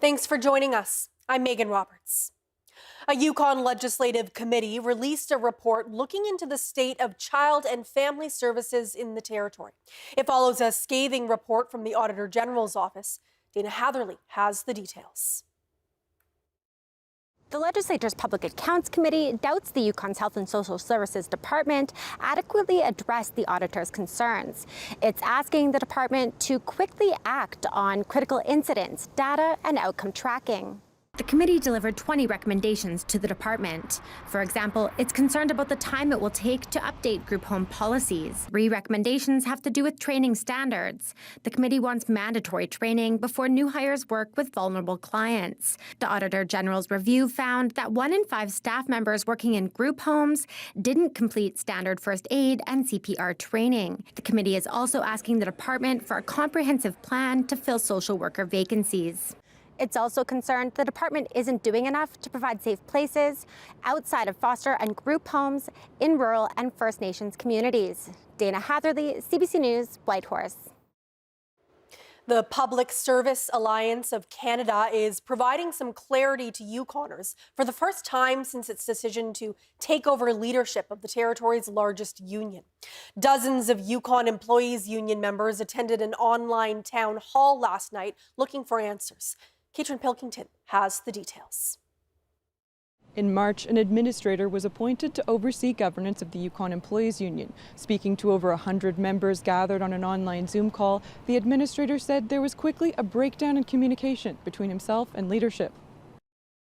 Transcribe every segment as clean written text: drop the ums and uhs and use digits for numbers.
Thanks for joining us. I'm Megan Roberts. A Yukon Legislative Committee released a report looking into the state of child and family services in the territory. It follows a scathing report from the Auditor General's office. Dana Hatherley has the details. The Legislature's Public Accounts Committee doubts the Yukon's Health and Social Services Department adequately addressed the auditor's concerns. It's asking the department to quickly act on critical incidents, data, and outcome tracking. The committee delivered 20 recommendations to the department. For example, it's concerned about the time it will take to update group home policies. 3 recommendations have to do with training standards. The committee wants mandatory training before new hires work with vulnerable clients. The Auditor General's review found that 1 in 5 staff members working in group homes didn't complete standard first aid and CPR training. The committee is also asking the department for a comprehensive plan to fill social worker vacancies. It's also concerned the department isn't doing enough to provide safe places outside of foster and group homes in rural and First Nations communities. Dana Hatherley, CBC News, Whitehorse. The Public Service Alliance of Canada is providing some clarity to Yukoners for the first time since its decision to take over leadership of the territory's largest union. Dozens of Yukon Employees Union members attended an online town hall last night looking for answers. Catherine Pilkington has the details. In March, an administrator was appointed to oversee governance of the Yukon Employees Union. Speaking to over 100 members gathered on an online Zoom call, the administrator said there was quickly a breakdown in communication between himself and leadership.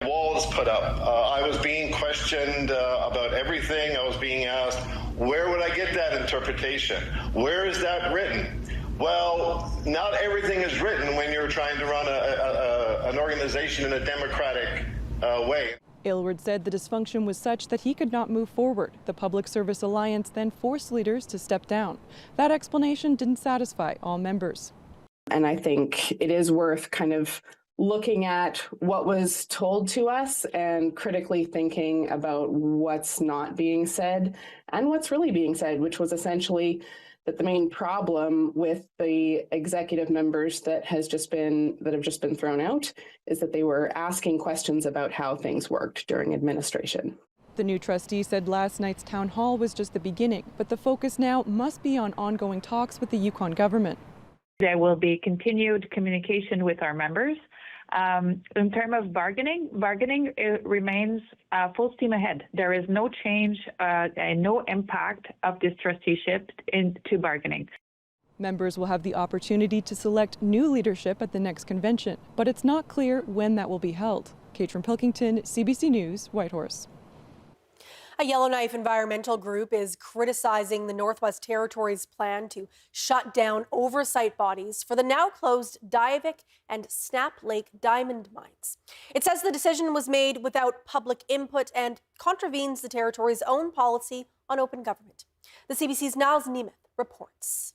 Walls put up. I was being questioned about everything. I was being asked, where would I get that interpretation? Where is that written? Well, not everything is written when you're trying to run an organization in a democratic way. Aylward said the dysfunction was such that he could not move forward. The Public Service Alliance then forced leaders to step down. That explanation didn't satisfy all members. And I think it is worth kind of looking at what was told to us and critically thinking about what's not being said and what's really being said, which was essentially that the main problem with the executive members that have just been thrown out is that they were asking questions about how things worked during administration. The new trustee said last night's town hall was just the beginning, but the focus now must be on ongoing talks with the Yukon government. There will be continued communication with our members. In terms of bargaining remains full steam ahead. There is no change and no impact of this trusteeship into bargaining. Members will have the opportunity to select new leadership at the next convention, but it's not clear when that will be held. Catherine Pilkington, CBC News, Whitehorse. A Yellowknife environmental group is criticizing the Northwest Territories' plan to shut down oversight bodies for the now closed Diavik and Snap Lake diamond mines. It says the decision was made without public input and contravenes the territory's own policy on open government. The CBC's Niles Nemeth reports.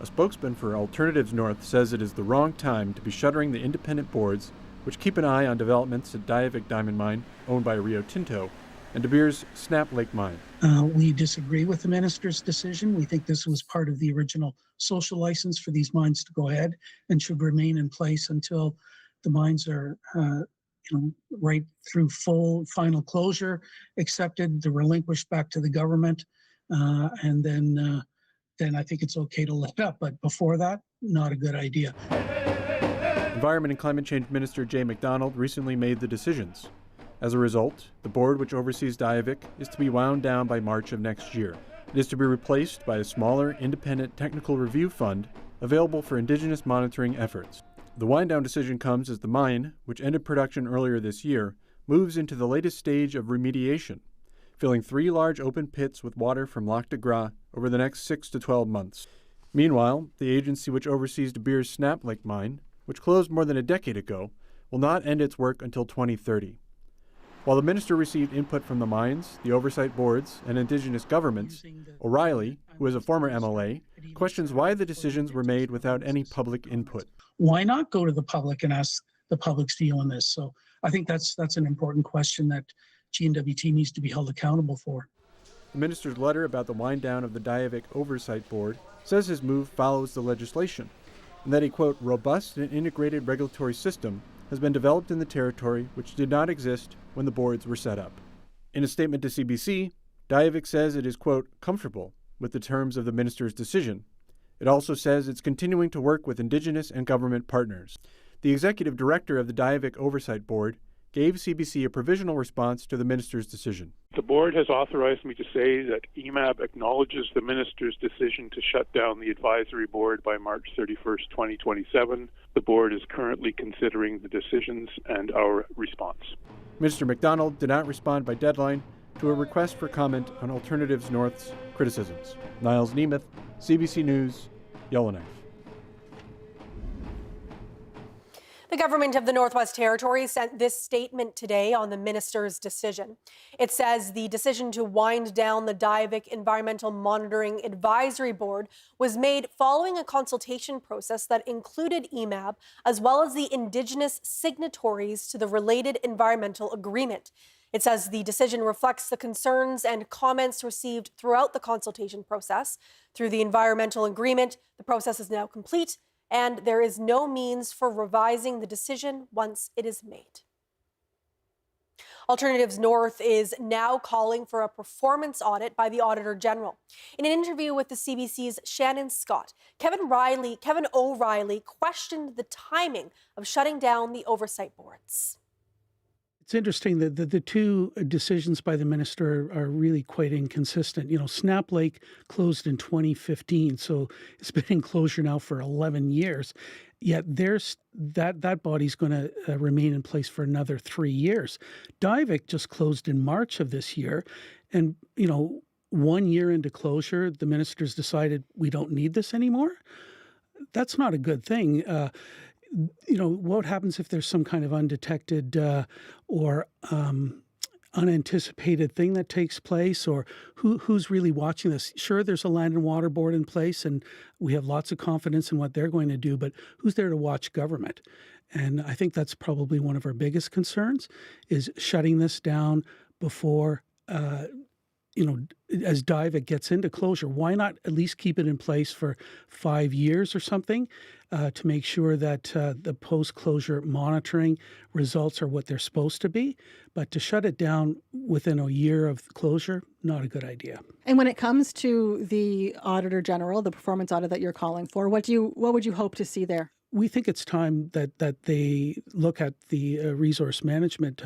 A spokesman for Alternatives North says it is the wrong time to be shuttering the independent boards which keep an eye on developments at Diavik Diamond Mine, owned by Rio Tinto, and De Beers Snap Lake Mine. We disagree with the minister's decision. We think this was part of the original social license for these mines to go ahead and should remain in place until the mines are right through final closure, accepted, they're relinquished back to the government, and then I think it's okay to let up. But before that, not a good idea. Environment and Climate Change Minister Jay McDonald recently made the decisions. As a result, the board which oversees Diavik is to be wound down by March of next year. It is to be replaced by a smaller, independent technical review fund available for Indigenous monitoring efforts. The wind-down decision comes as the mine, which ended production earlier this year, moves into the latest stage of remediation, filling 3 large open pits with water from Lac de Gras over the next 6 to 12 months. Meanwhile, the agency which oversees De Beers Snap Lake Mine, which closed more than a decade ago, will not end its work until 2030. While the minister received input from the mines, the oversight boards, and Indigenous governments, O'Reilly, who is a former MLA, questions why the decisions were made without any public input. Why not go to the public and ask the public's view on this? So I think that's an important question that GNWT needs to be held accountable for. The minister's letter about the wind down of the Diavik Oversight Board says his move follows the legislation. and that a, quote, robust and integrated regulatory system has been developed in the territory which did not exist when the boards were set up. In a statement to CBC, Diavik says it is, quote, comfortable with the terms of the minister's decision. It also says it's continuing to work with Indigenous and government partners. The executive director of the Diavik Oversight Board gave CBC a provisional response to the minister's decision. The board has authorized me to say that EMAB acknowledges the minister's decision to shut down the advisory board by March 31st, 2027. The board is currently considering the decisions and our response. Minister MacDonald did not respond by deadline to a request for comment on Alternatives North's criticisms. Niles Nemeth, CBC News, Yellowknife. The government of the Northwest Territories sent this statement today on the minister's decision. It says the decision to wind down the Diavik Environmental Monitoring Advisory Board was made following a consultation process that included EMAB as well as the Indigenous signatories to the related environmental agreement. It says the decision reflects the concerns and comments received throughout the consultation process. Through the environmental agreement, the process is now complete, and there is no means for revising the decision once it is made. Alternatives North is now calling for a performance audit by the Auditor General. In an interview with the CBC's Shannon Scott, Kevin O'Reilly questioned the timing of shutting down the oversight boards. It's interesting that the two decisions by the minister are really quite inconsistent. You know, Snap Lake closed in 2015, so it's been in closure now for 11 years. Yet that body's going to remain in place for another 3 years. Diavik just closed in March of this year, and 1 year into closure, the ministers decided we don't need this anymore. That's not a good thing. What happens if there's some kind of undetected or unanticipated thing that takes place, or who's really watching this? Sure, there's a land and water board in place, and we have lots of confidence in what they're going to do, but who's there to watch government? And I think that's probably one of our biggest concerns, is shutting this down before as Diavik gets into closure. Why not at least keep it in place for 5 years or something to make sure that the post-closure monitoring results are what they're supposed to be? But to shut it down within a year of closure, not a good idea. And when it comes to the Auditor General, the performance audit that you're calling for, what would you hope to see there? We think it's time that they look at the resource management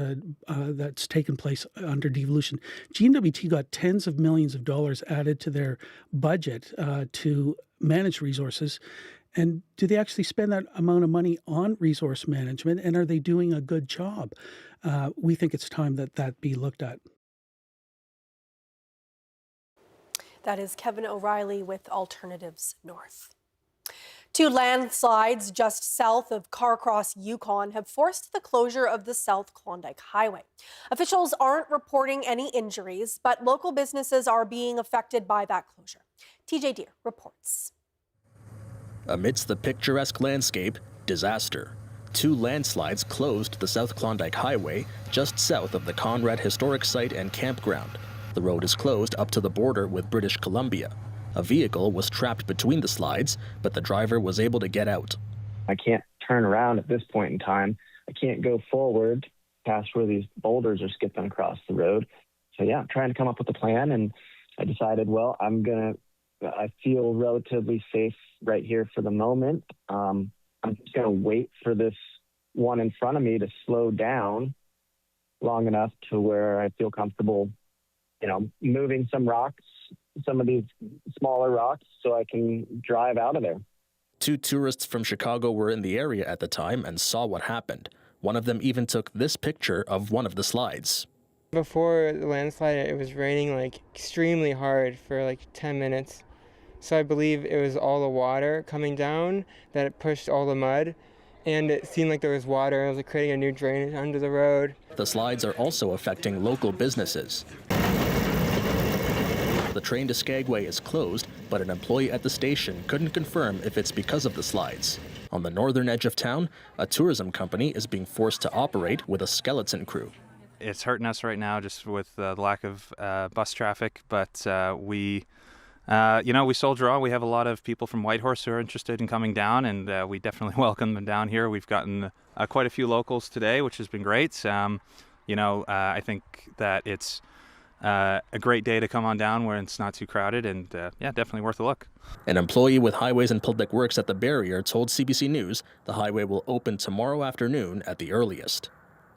that's taken place under devolution. GNWT got tens of millions of dollars added to their budget to manage resources. And do they actually spend that amount of money on resource management? And are they doing a good job? We think it's time that be looked at. That is Kevin O'Reilly with Alternatives North. 2 landslides just south of Carcross, Yukon, have forced the closure of the South Klondike Highway. Officials aren't reporting any injuries, but local businesses are being affected by that closure. TJ Deere reports. Amidst the picturesque landscape, disaster. 2 landslides closed the South Klondike Highway just south of the Conrad Historic Site and Campground. The road is closed up to the border with British Columbia. A vehicle was trapped between the slides, but the driver was able to get out. I can't turn around at this point in time. I can't go forward past where these boulders are skipping across the road. So yeah, I'm trying to come up with a plan, and I decided, well, I feel relatively safe right here for the moment. I'm just going to wait for this one in front of me to slow down long enough to where I feel comfortable, moving some rocks, some of these smaller rocks, so I can drive out of there. 2 tourists from Chicago were in the area at the time and saw what happened. One of them even took this picture of one of the slides. Before the landslide, it was raining extremely hard for 10 minutes. So I believe it was all the water coming down that pushed all the mud. And it seemed like there was water. It was creating a new drainage under the road. The slides are also affecting local businesses. The train to Skagway is closed, but an employee at the station couldn't confirm if it's because of the slides. On the northern edge of town, a tourism company is being forced to operate with a skeleton crew. It's hurting us right now just with the lack of bus traffic, but we we soldier on. We have a lot of people from Whitehorse who are interested in coming down, and we definitely welcome them down here. We've gotten quite a few locals today, which has been great. I think that it's a great day to come on down where it's not too crowded, and definitely worth a look. An employee with Highways and Public Works at the barrier told CBC News the highway will open tomorrow afternoon at the earliest.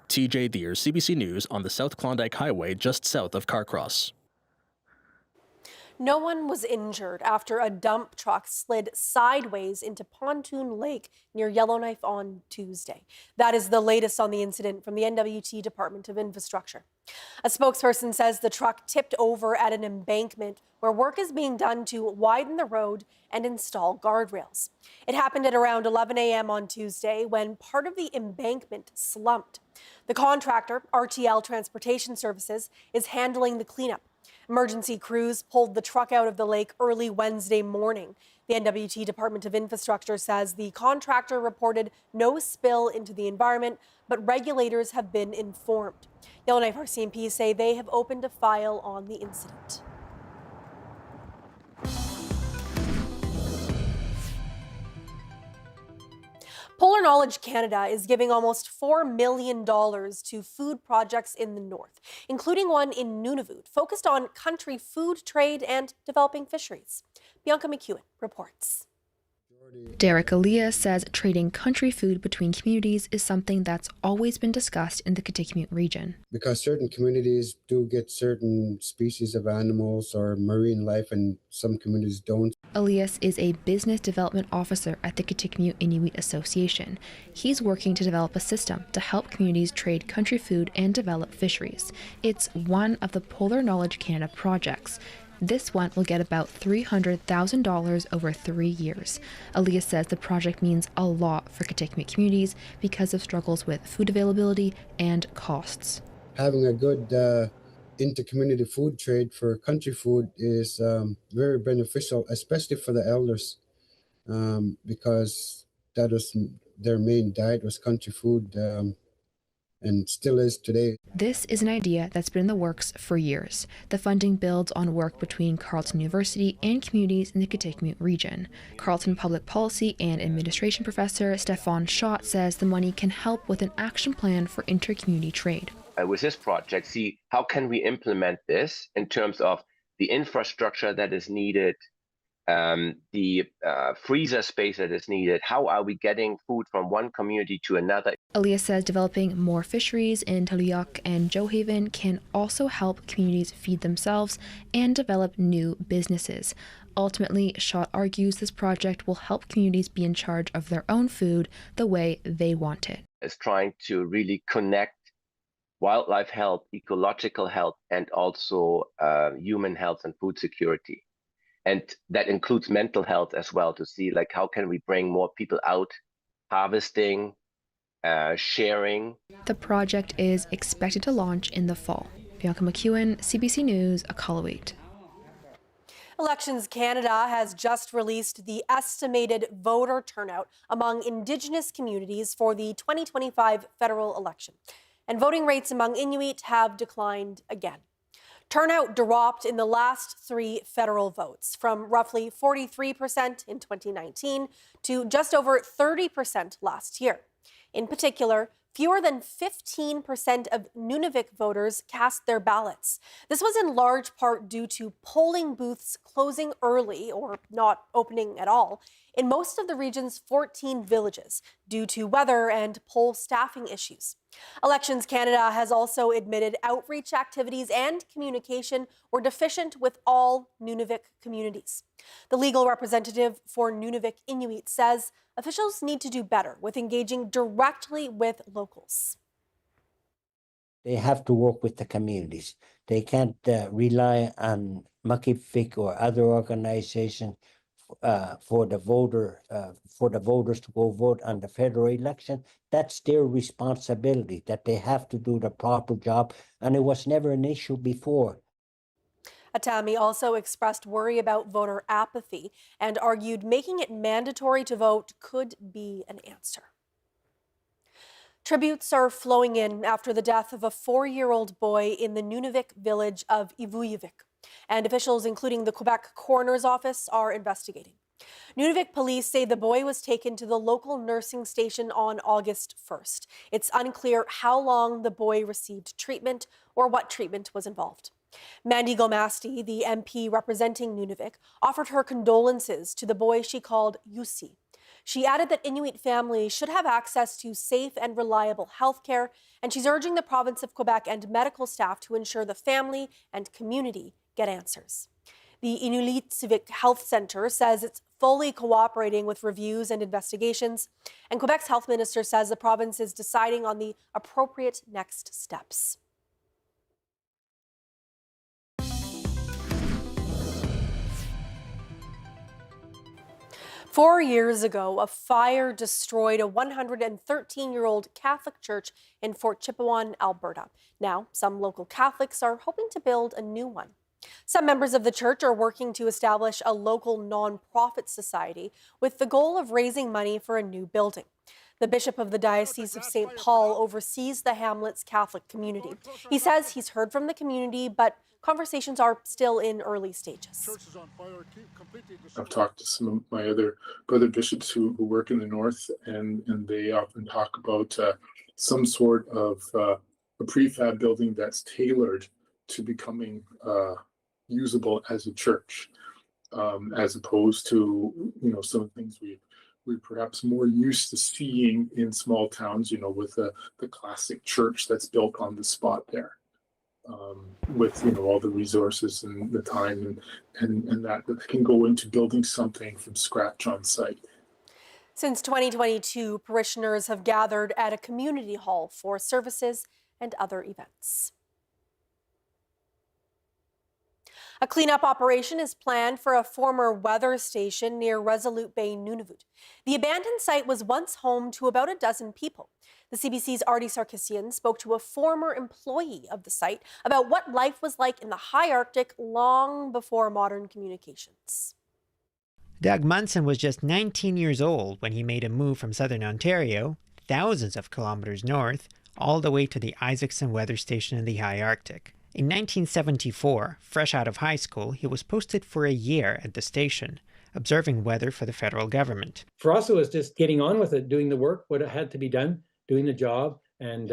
TJ Deere, CBC News, on the South Klondike Highway just south of Carcross. No one was injured after a dump truck slid sideways into Pontoon Lake near Yellowknife on Tuesday. That is the latest on the incident from the NWT Department of Infrastructure. A spokesperson says the truck tipped over at an embankment where work is being done to widen the road and install guardrails. It happened at around 11 a.m. on Tuesday when part of the embankment slumped. The contractor, RTL Transportation Services, is handling the cleanup. Emergency crews pulled the truck out of the lake early Wednesday morning. The NWT Department of Infrastructure says the contractor reported no spill into the environment, but regulators have been informed. Yellowknife RCMP say they have opened a file on the incident. Polar Knowledge Canada is giving almost $4 million to food projects in the north, including one in Nunavut, focused on country food trade and developing fisheries. Bianca McEwen reports. Derek Elias says trading country food between communities is something that's always been discussed in the Kitikmeot region. Because certain communities do get certain species of animals or marine life and some communities don't. Elias is a business development officer at the Kitikmeot Inuit Association. He's working to develop a system to help communities trade country food and develop fisheries. It's one of the Polar Knowledge Canada projects. This one will get about $300,000 over 3 years. Elias says the project means a lot for Kitikmeot communities because of struggles with food availability and costs. Having a good inter-community food trade for country food is very beneficial, especially for the elders, because that was their main diet was country food. And still is today. This is an idea that's been in the works for years. The funding builds on work between Carleton University and communities in the Kitikmeot region. Carleton Public Policy and Administration Professor Stefan Schott says the money can help with an action plan for inter-community trade. With this project, see how can we implement this in terms of the infrastructure that is needed, the freezer space that is needed. How are we getting food from one community to another? Elias says developing more fisheries in Taluyak and Johaven can also help communities feed themselves and develop new businesses. Ultimately, Schott argues this project will help communities be in charge of their own food the way they want it. It's trying to really connect wildlife health, ecological health, and also human health and food security. And that includes mental health as well, to see like how can we bring more people out harvesting, sharing. The project is expected to launch in the fall. Bianca McEwen, CBC News, Iqaluit. Elections Canada has just released the estimated voter turnout among Indigenous communities for the 2025 federal election. And voting rates among Inuit have declined again. Turnout dropped in the last 3 federal votes from roughly 43% in 2019 to just over 30% last year. In particular, fewer than 15% of Nunavik voters cast their ballots. This was in large part due to polling booths closing early or not opening at all in most of the region's 14 villages due to weather and poll staffing issues. Elections Canada has also admitted outreach activities and communication were deficient with all Nunavik communities. The legal representative for Nunavik Inuit says officials need to do better with engaging directly with locals. They have to work with the communities. They can't rely on Makipik or other organizations for the voters to go vote on the federal election. That's their responsibility, that they have to do the proper job, and it was never an issue before. Atami also expressed worry about voter apathy and argued making it mandatory to vote could be an answer. Tributes are flowing in after the death of a 4-year-old boy in the Nunavik village of Ivuyavik. And officials, including the Quebec Coroner's Office, are investigating. Nunavik police say the boy was taken to the local nursing station on August 1st. It's unclear how long the boy received treatment or what treatment was involved. Mandy Gomasti, the MP representing Nunavik, offered her condolences to the boy she called Jussi. She added that Inuit families should have access to safe and reliable health care, and she's urging the province of Quebec and medical staff to ensure the family and community get answers. The Inuit Civic Health Centre says it's fully cooperating with reviews and investigations, and Quebec's health minister says the province is deciding on the appropriate next steps. Four years ago, a fire destroyed a 113-year-old Catholic church in Fort Chipewyan, Alberta. Now, some local Catholics are hoping to build a new one. Some members of the church are working to establish a local nonprofit society with the goal of raising money for a new building. The Bishop of the Diocese of St. Paul oversees the hamlet's Catholic community. He says he's heard from the community, but conversations are still in early stages. I've talked to some of my other brother bishops who work in the north, and they often talk about some sort of a prefab building that's tailored to becoming usable as a church, as opposed to some of the things we perhaps more used to seeing in small towns, with the classic church that's built on the spot there. With all the resources and the time and that can go into building something from scratch on site. Since 2022, parishioners have gathered at a community hall for services and other events. A cleanup operation is planned for a former weather station near Resolute Bay, Nunavut. The abandoned site was once home to about a dozen people. The CBC's Artie Sarkisian spoke to a former employee of the site about what life was like in the high Arctic long before modern communications. Doug Munson was just 19 years old when he made a move from southern Ontario, thousands of kilometers north, all the way to the Isaacson weather station in the high Arctic. In 1974, fresh out of high school, he was posted for a year at the station, observing weather for the federal government. For us, it was just getting on with it, doing the work, what had to be done, doing the job, and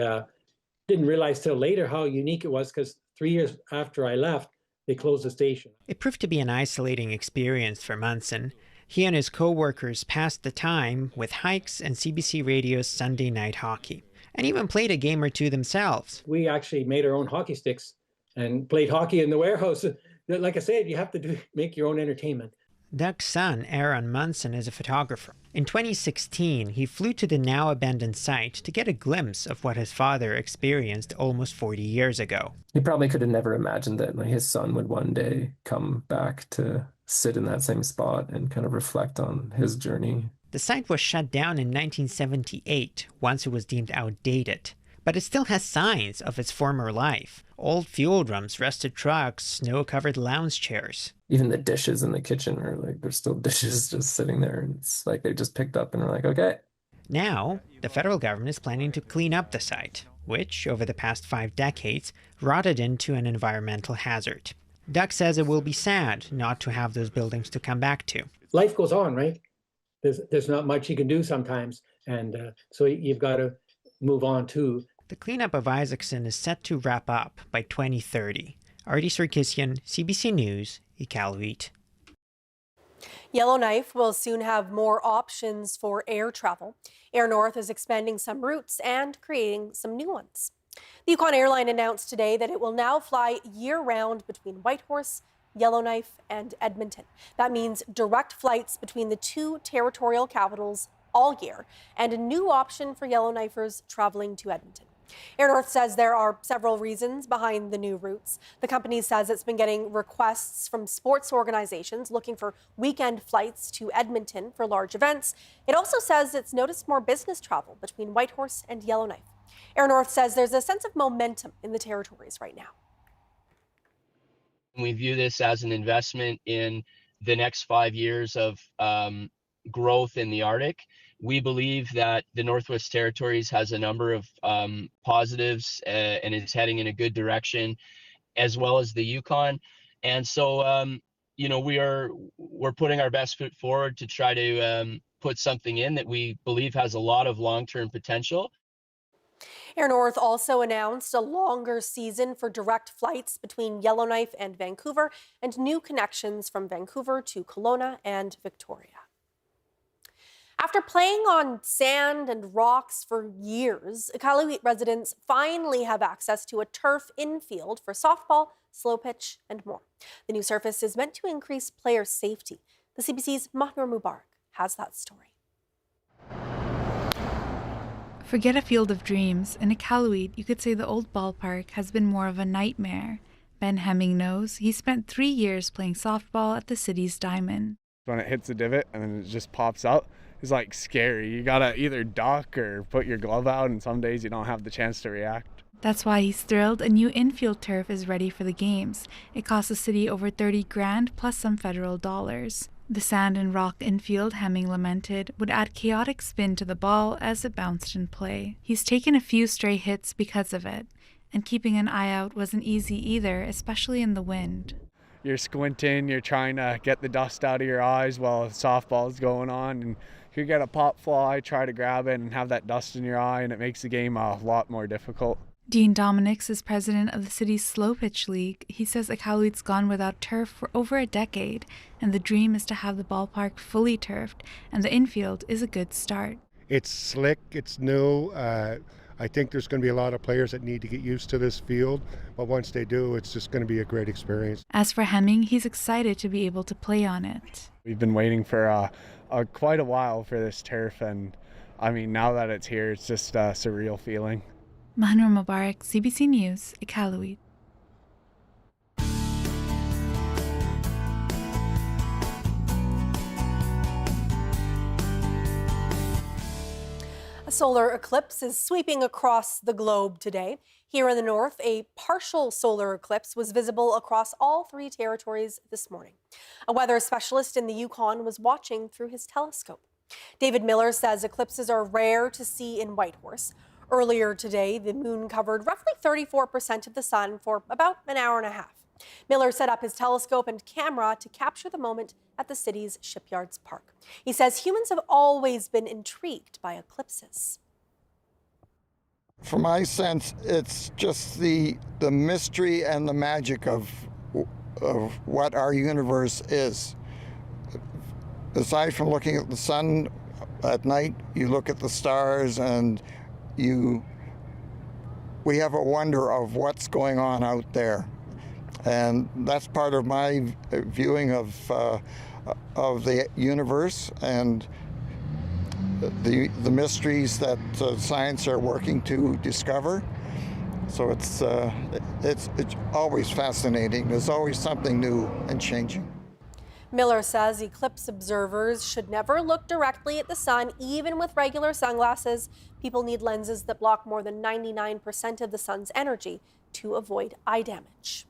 didn't realize till later how unique it was, because 3 years after I left, they closed the station. It proved to be an isolating experience for Munson. He and his co-workers passed the time with hikes and CBC Radio's Sunday night hockey, and even played a game or two themselves. We actually made our own hockey sticks and played hockey in the warehouse. Like I said, you have to make your own entertainment. Doug's son, Aaron Munson, is a photographer. In 2016, he flew to the now abandoned site to get a glimpse of what his father experienced almost 40 years ago. He probably could have never imagined that his son would one day come back to sit in that same spot and kind of reflect on his journey. The site was shut down in 1978 once it was deemed outdated, but it still has signs of its former life. Old fuel drums, rusted trucks, snow-covered lounge chairs. Even the dishes in the kitchen are there's still dishes just sitting there. And it's like they just picked up and are like, okay. Now, the federal government is planning to clean up the site, which, over the past 5 decades, rotted into an environmental hazard. Doug says it will be sad not to have those buildings to come back to. Life goes on, right? There's not much you can do sometimes, and so you've got to move on too. The cleanup of Isaacson is set to wrap up by 2030. Artie Sarkisian, CBC News, Iqaluit. Yellowknife will soon have more options for air travel. Air North is expanding some routes and creating some new ones. The Yukon Airline announced today that it will now fly year-round between Whitehorse, Yellowknife, and Edmonton. That means direct flights between the two territorial capitals all year, and a new option for Yellowknifers traveling to Edmonton. Air North says there are several reasons behind the new routes. The company says it's been getting requests from sports organizations looking for weekend flights to Edmonton for large events. It also says it's noticed more business travel between Whitehorse and Yellowknife. Air North says there's a sense of momentum in the territories right now. We view this as an investment in the next 5 years of growth in the Arctic. We believe that the Northwest Territories has a number of positives and is heading in a good direction, as well as the Yukon. And so, we're putting our best foot forward to try to put something in that we believe has a lot of long-term potential. Air North also announced a longer season for direct flights between Yellowknife and Vancouver and new connections from Vancouver to Kelowna and Victoria. After playing on sand and rocks for years, Iqaluit residents finally have access to a turf infield for softball, slow pitch, and more. The new surface is meant to increase player safety. The CBC's Mahnur Mubarak has that story. Forget a field of dreams. In Iqaluit, you could say the old ballpark has been more of a nightmare. Ben Hemming knows. He spent 3 years playing softball at the city's diamond. When it hits a divot and then it just pops out, it's like scary. You gotta either duck or put your glove out, and some days you don't have the chance to react. That's why he's thrilled a new infield turf is ready for the games. It costs the city over $30,000 plus some federal dollars. The sand and rock infield, Hemming lamented, would add chaotic spin to the ball as it bounced in play. He's taken a few stray hits because of it, and keeping an eye out wasn't easy either, especially in the wind. You're squinting, you're trying to get the dust out of your eyes while softball's going on, and if you get a pop fly, try to grab it and have that dust in your eye, and it makes the game a lot more difficult. Dean Dominics is president of the city's Slow Pitch League. He says Iqaluit's gone without turf for over a decade, and the dream is to have the ballpark fully turfed, and the infield is a good start. It's slick, it's new. I think there's going to be a lot of players that need to get used to this field, but once they do, it's just going to be a great experience. As for Hemming, he's excited to be able to play on it. We've been waiting for quite a while for this turf, and I mean, now that it's here, it's just a surreal feeling. Mahnur Mubarak, CBC News, Iqaluit. A solar eclipse is sweeping across the globe today. Here in the north, a partial solar eclipse was visible across all 3 territories this morning. A weather specialist in the Yukon was watching through his telescope. David Miller says eclipses are rare to see in Whitehorse. Earlier today, the moon covered roughly 34% of the sun for about an hour and a half. Miller set up his telescope and camera to capture the moment at the city's Shipyards Park. He says humans have always been intrigued by eclipses. From my sense, it's just the mystery and the magic of what our universe is. Aside from looking at the sun at night, you look at the stars and we have a wonder of what's going on out there. And that's part of my viewing of the universe and the mysteries that science are working to discover. So it's always fascinating. There's always something new and changing. Miller says eclipse observers should never look directly at the sun, even with regular sunglasses. People need lenses that block more than 99% of the sun's energy to avoid eye damage.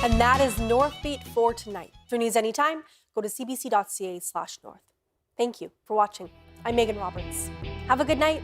And that is Northbeat for tonight. For news anytime, go to cbc.ca/north. Thank you for watching. I'm Megan Roberts. Have a good night.